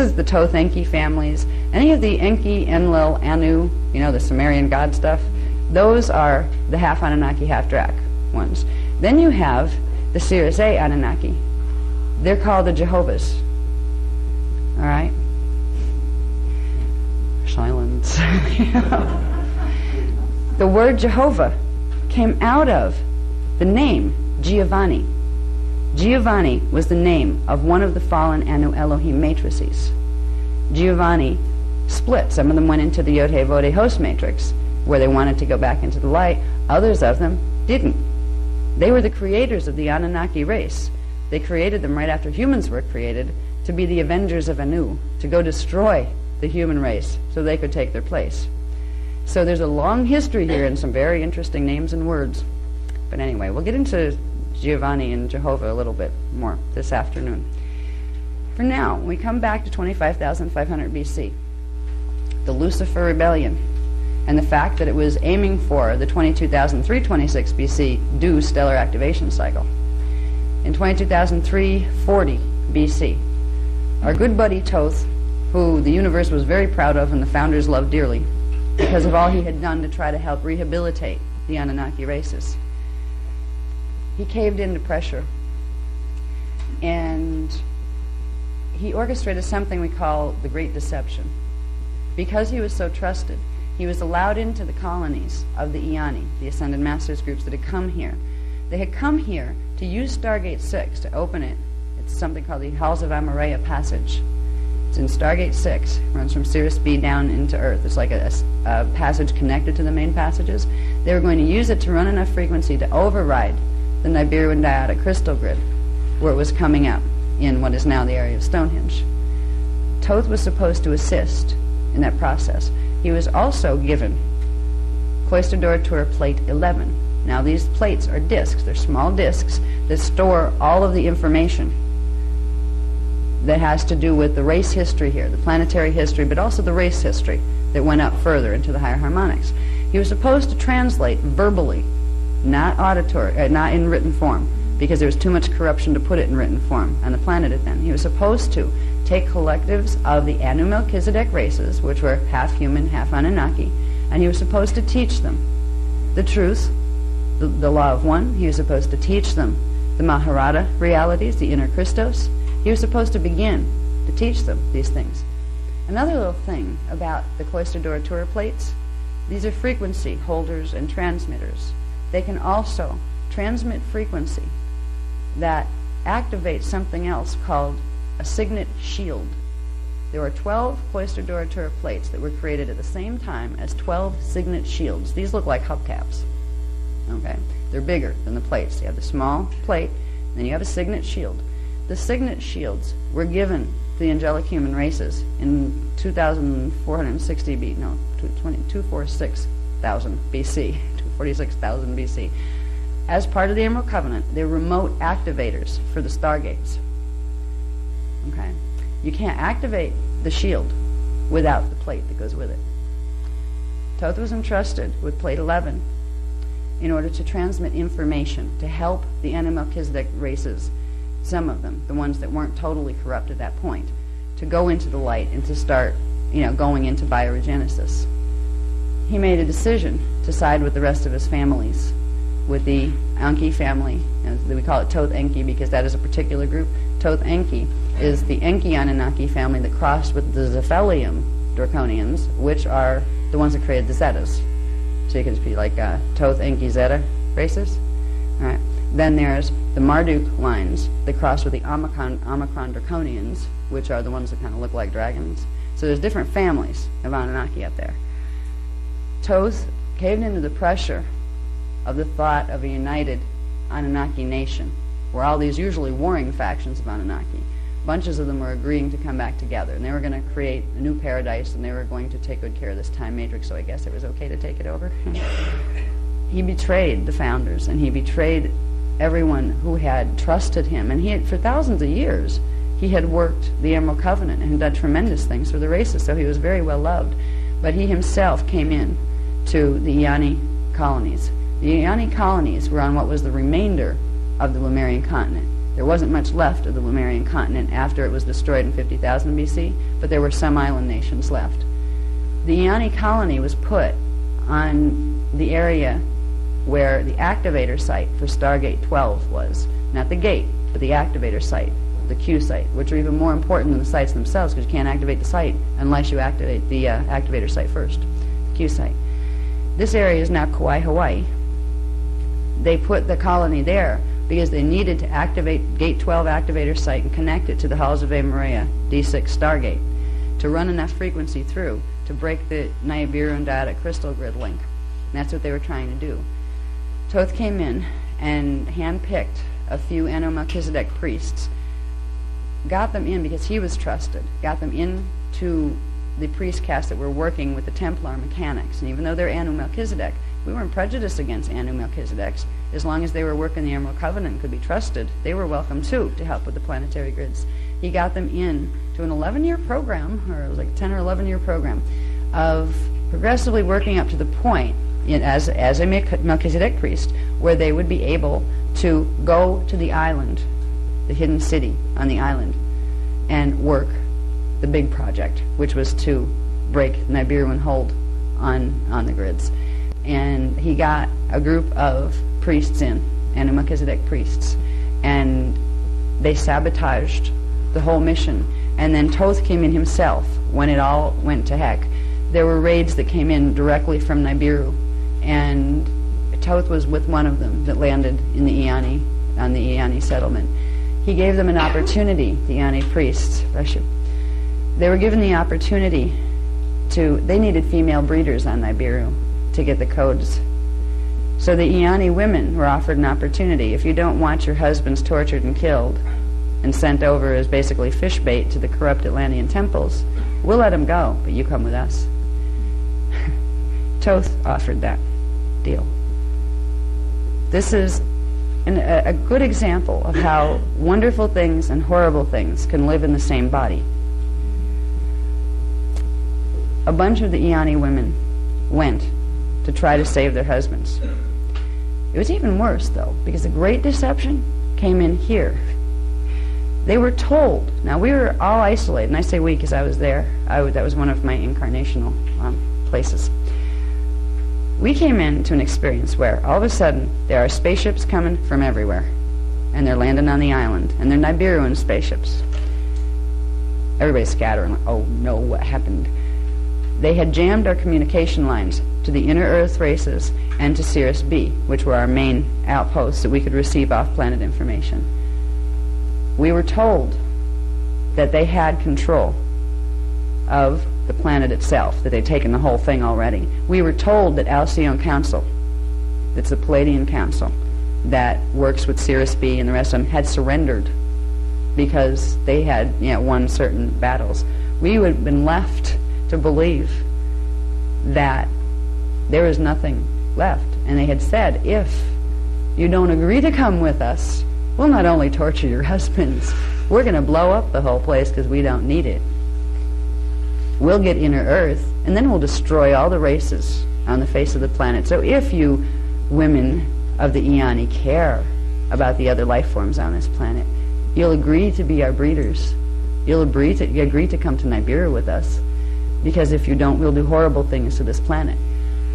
is the Thoth Enki families. Any of the Enki, Enlil, Anu, you know, the Sumerian god stuff, those are the half Anunnaki, half Drak ones. Then you have the Sirius A Anunnaki. They're called the Jehovah's. All right? Silence. The word Jehovah came out of the name Giovanni. Giovanni was the name of one of the fallen Anu Elohim matrices. Giovanni split. Some of them went into the Yod-He-Vod-He host matrix, where they wanted to go back into the light. Others of them didn't. They were the creators of the Anunnaki race. They created them right after humans were created to be the avengers of Anu, to go destroy the human race so they could take their place. So there's a long history here and some very interesting names and words. But anyway, we'll get into Giovanni and Jehovah a little bit more this afternoon. For now, we come back to 25,500 BC, the Lucifer Rebellion, and the fact that it was aiming for the 22,326 BC due stellar activation cycle. In 22,340 BC, our good buddy Thoth, who the universe was very proud of and the founders loved dearly because of all he had done to try to help rehabilitate the Anunnaki races, he caved into pressure, and he orchestrated something we call the Great Deception. Because he was so trusted, he was allowed into the colonies of the Iani, the Ascended Masters groups that had come here. They had come here to use Stargate 6 to open it. It's something called the Halls of Amareya Passage. It's in Stargate 6. It runs from Sirius B down into Earth. It's like a passage connected to the main passages. They were going to use it to run enough frequency to override the Nibiru and Diodic crystal grid, where it was coming up in what is now the area of Stonehenge. Thoth was supposed to assist in that process. He was also given Cloister Tour Plate 11. Now these plates are discs. They're small discs that store all of the information that has to do with the race history here, the planetary history, but also the race history that went up further into the higher harmonics. He was supposed to translate verbally, not auditory, not in written form, because there was too much corruption to put it in written form on the planet then. He was supposed to take collectives of the Anu Melchizedek races, which were half human, half Anunnaki, and he was supposed to teach them the truth, the law of one. He was supposed to teach them the Maharata realities, the inner Christos. He was supposed to begin to teach them these things. Another little thing about the Cloister Tour plates, these are frequency holders and transmitters. They can also transmit frequency that activates something else called a Signet shield. There are 12 Cloister Tour plates that were created at the same time as 12 Signet shields. These look like hubcaps. Okay, they're bigger than the plates. You have the small plate, then you have a Signet shield. The Signet shields were given to the angelic human races in 2,460 BC, no, 246,000 BC, 246,000 BC. As part of the Emerald Covenant, they're remote activators for the Stargates. Okay, you can't activate the shield without the plate that goes with it. Thoth was entrusted with plate 11 in order to transmit information to help the Anu Melchizedek races, some of them, the ones that weren't totally corrupt at that point, to go into the light and to start, going into bioregenesis. He made a decision to side with the rest of his families, with the Enki family, and we call it Thoth Enki because that is a particular group. Thoth Enki is the Enki Anunnaki family that crossed with the Zephelium Draconians, which are the ones that created the Zetas. So you could be like Thoth Enki Zeta races. All right. Then there's the Marduk lines that cross with the Omicron Draconians, which are the ones that kind of look like dragons. So there's different families of Anunnaki up there. Thoth caved into the pressure of the thought of a united Anunnaki nation, where all these usually warring factions of Anunnaki, bunches of them were agreeing to come back together, and they were going to create a new paradise, and they were going to take good care of this time matrix, so I guess it was okay to take it over. He betrayed the founders, and he betrayed everyone who had trusted him, and he had, for thousands of years, he had worked the Emerald Covenant and done tremendous things for the races, so he was very well loved. But he himself came in to the Iani colonies. The Iani colonies were on what was the remainder of the Lemurian continent. There wasn't much left of the Lemurian continent after it was destroyed in 50,000 BC, but there were some island nations left. The Iani colony was put on the area where the activator site for Stargate 12 was. Not the gate, but the activator site, the Q site, which are even more important than the sites themselves, because you can't activate the site unless you activate the activator site first, the Q site. This area is now Kauai, Hawaii. They put the colony there because they needed to activate Gate 12 activator site and connect it to the Halls of Ave Maria D6 Stargate to run enough frequency through to break the Nibiru and Dyadic crystal grid link. And that's what they were trying to do. Thoth came in and handpicked a few Melchizedek priests, got them in because he was trusted, got them into the priest caste that were working with the Templar mechanics. And even though they're Melchizedek, we weren't prejudiced against Melchizedeks. As long as they were working the Emerald Covenant and could be trusted, they were welcome too to help with the planetary grids. He got them in to an 11-year program, or it was like a 10 or 11-year program, of progressively working up to the point, as a Melchizedek priest, where they would be able to go to the island, the hidden city on the island, and work the big project, which was to break Nibiru and hold on the grids. And he got a group of priests in, and Melchizedek priests, and they sabotaged the whole mission. And then Thoth came in himself when it all went to heck. There were raids that came in directly from Nibiru, and Thoth was with one of them that landed in the Iani, on the Iani settlement. He gave them an opportunity, the Iani priests, they were given the opportunity they needed female breeders on Nibiru to get the codes. So the Iani women were offered an opportunity. If you don't want your husbands tortured and killed and sent over as basically fish bait to the corrupt Atlantean temples, we'll let them go, but you come with us. Thoth offered that deal. This is a good example of how wonderful things and horrible things can live in the same body. A bunch of the Iani women went to try to save their husbands. It was even worse, though, because the Great Deception came in here. They were told. Now, we were all isolated, and I say we because I was there. That was one of my incarnational places. We came into an experience where all of a sudden there are spaceships coming from everywhere, and they're landing on the island, and they're Nibiruan spaceships. Everybody's scattering, like, oh no, what happened? They had jammed our communication lines to the inner Earth races and to Sirius B, which were our main outposts that we could receive off-planet information. We were told that they had control of the planet itself, that they'd taken the whole thing already. We were told that Alcyon Council, that's the Palladian Council, that works with Sirius B and the rest of them, had surrendered because they had won certain battles. We would have been left to believe that there was nothing left. And they had said, if you don't agree to come with us, we'll not only torture your husbands, we're going to blow up the whole place because we don't need it. We'll get inner Earth, and then we'll destroy all the races on the face of the planet. So if you women of the Iani care about the other life forms on this planet, you'll agree to be our breeders. You'll agree to come to Nibiru with us, because if you don't, we'll do horrible things to this planet.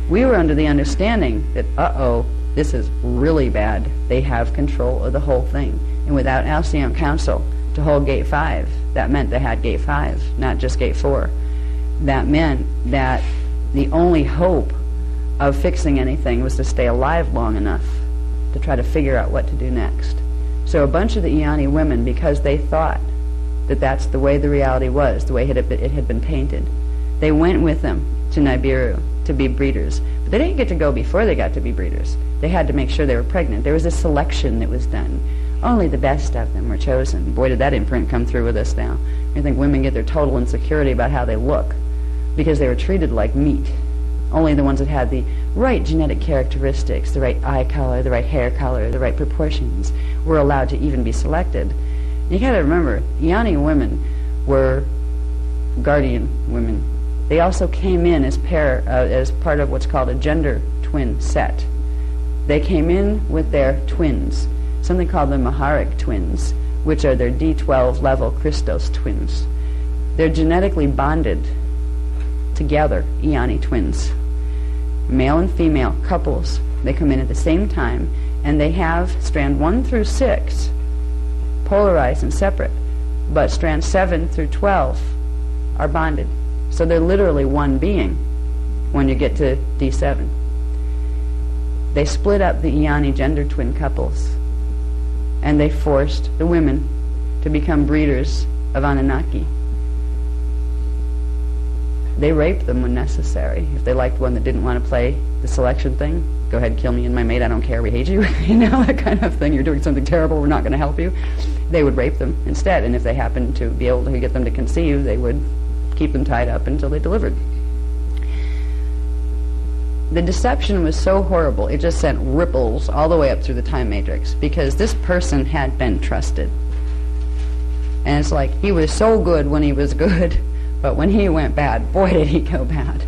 We were under the understanding that, this is really bad. They have control of the whole thing. And without Alcyon Council to hold Gate 5, that meant they had Gate 5, not just Gate 4. That meant that the only hope of fixing anything was to stay alive long enough to try to figure out what to do next. So a bunch of the Iani women, because they thought that that's the way the reality was, the way it had been painted, they went with them to Nibiru to be breeders. But they didn't get to go before they got to be breeders. They had to make sure they were pregnant. There was a selection that was done. Only the best of them were chosen. Boy, did that imprint come through with us now. I think women get their total insecurity about how they look because they were treated like meat. Only the ones that had the right genetic characteristics, the right eye color, the right hair color, the right proportions, were allowed to even be selected. You got to remember, Iani women were guardian women. They also came in as part of what's called a gender twin set. They came in with their twins. something called the Maharic twins, which are their D12 level Christos twins. They're genetically bonded together, Iani twins. Male and female couples. They come in at the same time, and they have strand 1 through 6 polarized and separate, but strand 7 through 12 are bonded. So they're literally one being when you get to D7. They split up the Iani gender twin couples, and they forced the women to become breeders of Anunnaki. They raped them when necessary. If they liked one that didn't want to play the selection thing, go ahead, kill me and my mate, I don't care, we hate you, you know, that kind of thing. You're doing something terrible, we're not going to help you. They would rape them instead, and if they happened to be able to get them to conceive, they would keep them tied up until they delivered. The deception was so horrible, it just sent ripples all the way up through the time matrix, because this person had been trusted. And it's like, he was so good when he was good, but when he went bad, boy did he go bad.